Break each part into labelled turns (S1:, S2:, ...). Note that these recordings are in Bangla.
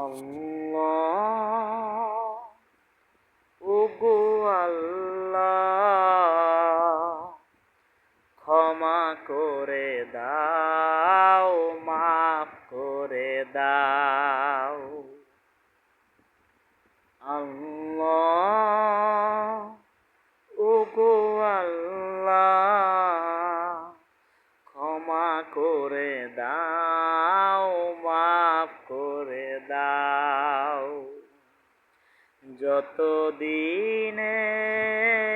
S1: আল্লাহ ওগো আল্লাহ, ক্ষমা করে দাও, মাফ করে দাও। আল্লাহ ওগো আল্লাহ, ক্ষমা করে দাও, মাফ করে দাও। যতদিন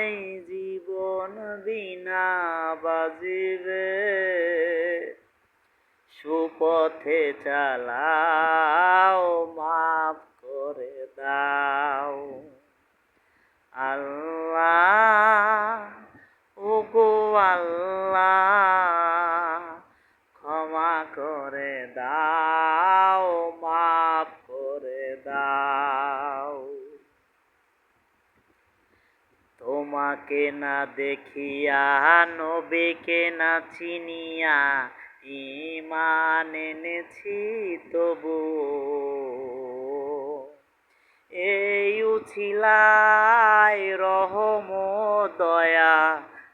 S1: এই জীবন বিনা বাজিবে, সুপথে চালাও, মাফ করে দাও। আল্লাহ ওগো আল্লাহ, ক্ষমা করে দাও, মাফ করে দাও। তোমাকে না দেখিয়া, নবীকে না চিনিয়া, ঈমান এনেছি তবু এই উছিলায় রহম দয়া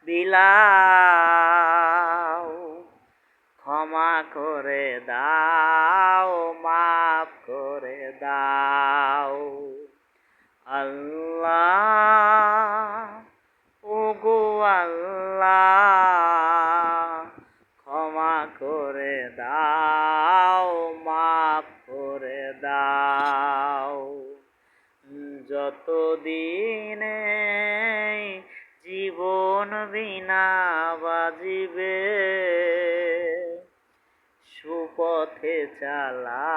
S1: বিলাও। ক্ষমা করে দাও, মাফ করে দাও। আল্লাহ ওগো আল্লাহ, ক্ষমা করে দাও, মাফ করে দাও। যতদিন জীবন বিনা বাজিবে, সুপথে চালা